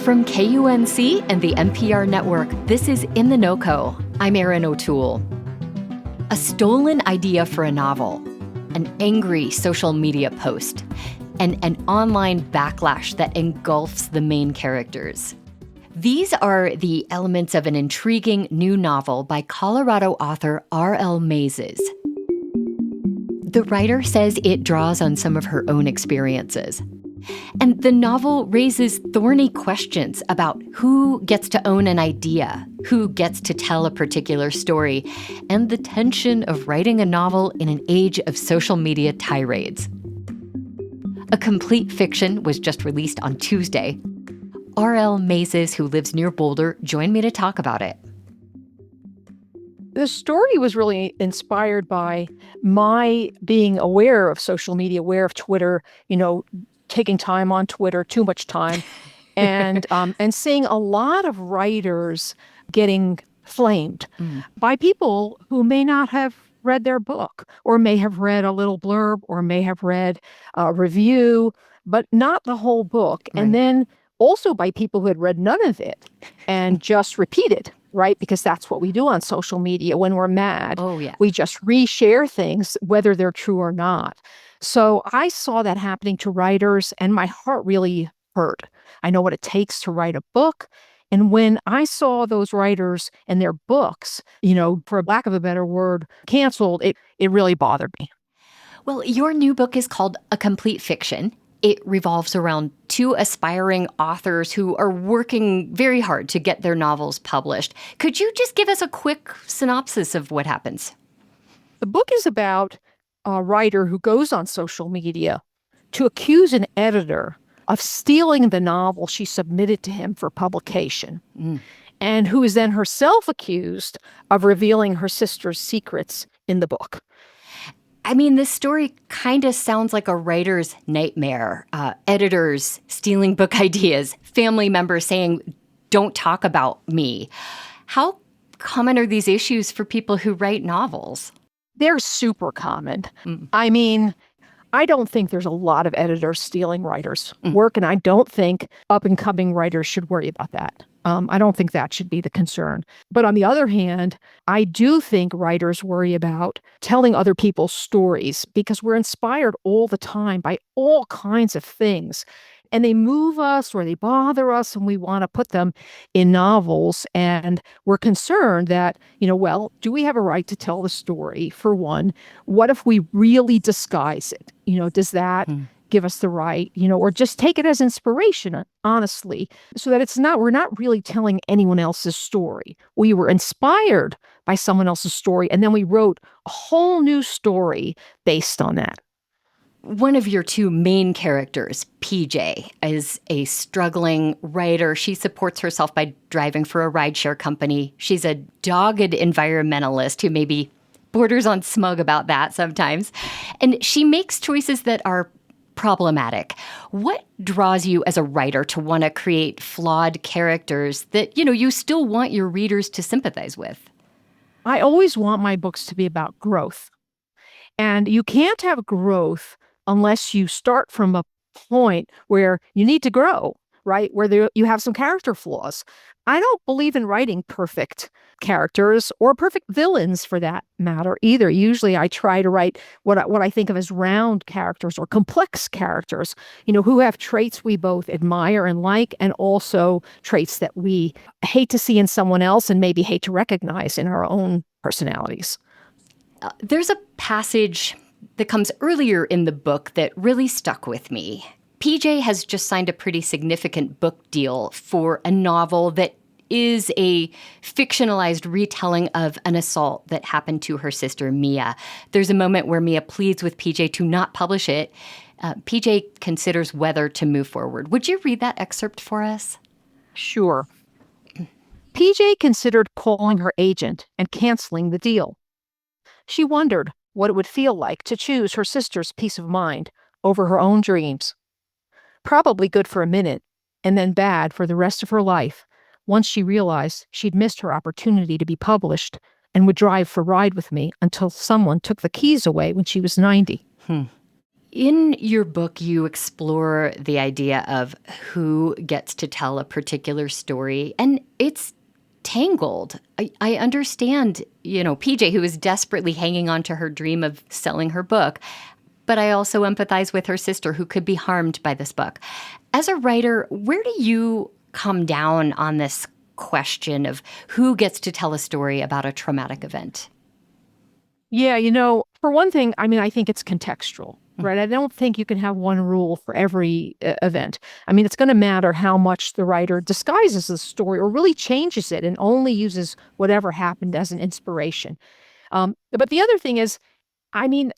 From KUNC and the NPR network, this is In The NoCo. I'm Erin O'Toole. A stolen idea for a novel, an angry social media post, and an online backlash that engulfs the main characters. These are the elements of an intriguing new novel by Colorado author R.L. Maizes. The writer says it draws on some of her own experiences. And the novel raises thorny questions about who gets to own an idea, who gets to tell a particular story, and the tension of writing a novel in an age of social media tirades. A Complete Fiction was just released on Tuesday. R.L. Maizes, who lives near Boulder, joined me to talk about it. The story was really inspired by my being aware of social media, aware of Twitter, taking time on Twitter, too much time, and seeing a lot of writers getting flamed by people who may not have read their book, or may have read a little blurb, or may have read a review, but not the whole book. Right. And then also by people who had read none of it and just repeated, right? Because that's what we do on social media when we're mad. Oh, yeah. We just reshare things, whether they're true or not. So I saw that happening to writers, and my heart really hurt. I know what it takes to write a book. And when I saw those writers and their books, for lack of a better word, canceled, it really bothered me. Well, your new book is called A Complete Fiction. It revolves around two aspiring authors who are working very hard to get their novels published. Could you just give us a quick synopsis of what happens? The book is about a writer who goes on social media to accuse an editor of stealing the novel she submitted to him for publication, and who is then herself accused of revealing her sister's secrets in the book. I mean, this story kind of sounds like a writer's nightmare. Editors stealing book ideas, family members saying, "Don't talk about me." How common are these issues for people who write novels? They're super common. I mean, I don't think there's a lot of editors stealing writers' work, and I don't think up-and-coming writers should worry about that. I don't think that should be the concern. But on the other hand, I do think writers worry about telling other people's stories, because we're inspired all the time by all kinds of things. And they move us or they bother us, and we want to put them in novels. And we're concerned that, do we have a right to tell the story, for one? What if we really disguise it? Does that give us the right, or just take it as inspiration, honestly, so that we're not really telling anyone else's story. We were inspired by someone else's story, and then we wrote a whole new story based on that. One of your two main characters, PJ, is a struggling writer. She supports herself by driving for a rideshare company. She's a dogged environmentalist who maybe borders on smug about that sometimes. And she makes choices that are problematic. What draws you as a writer to want to create flawed characters that, you still want your readers to sympathize with? I always want my books to be about growth. And you can't have growth unless you start from a point where you need to grow, right? Where you have some character flaws. I don't believe in writing perfect characters, or perfect villains for that matter either. Usually I try to write what I think of as round characters, or complex characters, who have traits we both admire and like, and also traits that we hate to see in someone else and maybe hate to recognize in our own personalities. There's a passage that comes earlier in the book that really stuck with me. PJ has just signed a pretty significant book deal for a novel that is a fictionalized retelling of an assault that happened to her sister, Mia. There's a moment where Mia pleads with PJ to not publish it. PJ considers whether to move forward. Would you read that excerpt for us? Sure. PJ considered calling her agent and canceling the deal. She wondered what it would feel like to choose her sister's peace of mind over her own dreams. Probably good for a minute, and then bad for the rest of her life, once she realized she'd missed her opportunity to be published and would drive for a ride with me until someone took the keys away when she was 90. In your book, you explore the idea of who gets to tell a particular story, and it's tangled. I understand, PJ, who is desperately hanging on to her dream of selling her book, but I also empathize with her sister who could be harmed by this book. As a writer, where do you come down on this question of who gets to tell a story about a traumatic event? Yeah, for one thing, I think it's contextual, right? I don't think you can have one rule for every event. It's going to matter how much the writer disguises the story or really changes it and only uses whatever happened as an inspiration. But the other thing is, I mean,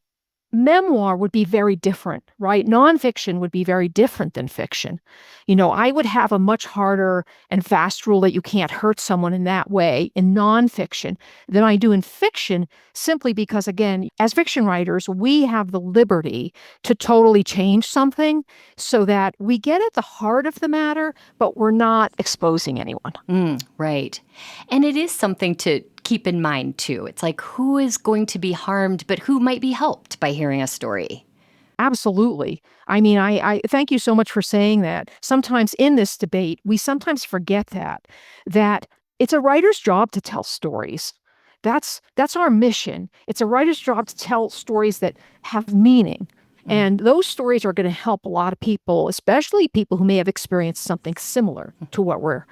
memoir would be very different, right? Nonfiction would be very different than fiction. I would have a much harder and fast rule that you can't hurt someone in that way in nonfiction than I do in fiction, simply because, again, as fiction writers, we have the liberty to totally change something so that we get at the heart of the matter, but we're not exposing anyone. Right. And it is something to keep in mind, too. It's like, who is going to be harmed, but who might be helped by hearing a story? Absolutely. I thank you so much for saying that. Sometimes in this debate, we sometimes forget that it's a writer's job to tell stories. That's our mission. It's a writer's job to tell stories that have meaning. And those stories are going to help a lot of people, especially people who may have experienced something similar to what we're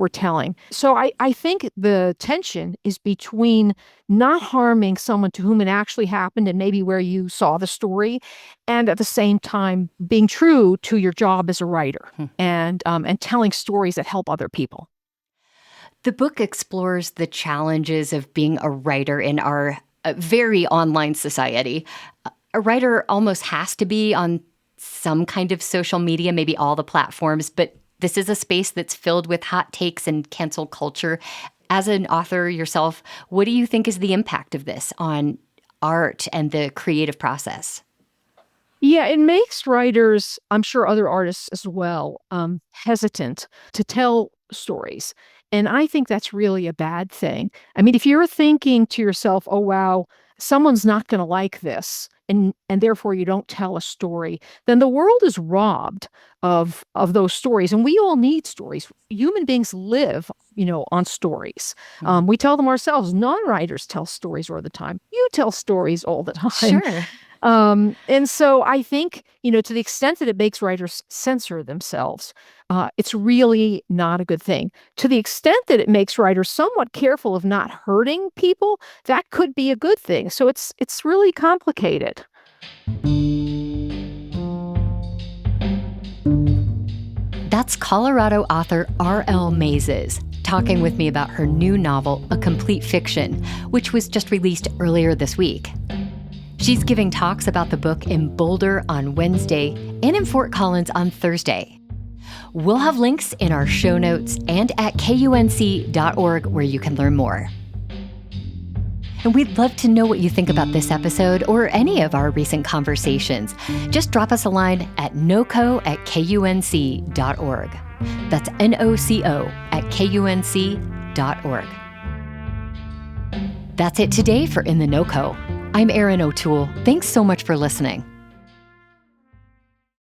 telling. So I think the tension is between not harming someone to whom it actually happened and maybe where you saw the story, and at the same time being true to your job as a writer and telling stories that help other people. The book explores the challenges of being a writer in our very online society. A writer almost has to be on some kind of social media, maybe all the platforms, but this is a space that's filled with hot takes and cancel culture. As an author yourself, what do you think is the impact of this on art and the creative process? Yeah, it makes writers, I'm sure other artists as well, hesitant to tell stories. And I think that's really a bad thing. If you're thinking to yourself, oh, wow, someone's not going to like this, and therefore you don't tell a story, then the world is robbed of those stories. And we all need stories. Human beings live, on stories. We tell them ourselves. Non-writers tell stories all the time. You tell stories all the time. Sure. And so I think, to the extent that it makes writers censor themselves, it's really not a good thing. To the extent that it makes writers somewhat careful of not hurting people, that could be a good thing. So it's really complicated. That's Colorado author R.L. Maizes talking with me about her new novel, A Complete Fiction, which was just released earlier this week. She's giving talks about the book in Boulder on Wednesday and in Fort Collins on Thursday. We'll have links in our show notes and at KUNC.org where you can learn more. And we'd love to know what you think about this episode or any of our recent conversations. Just drop us a line at noco@KUNC.org. That's NOCO@KUNC.org. That's it today for In The NoCo. I'm Erin O'Toole. Thanks so much for listening.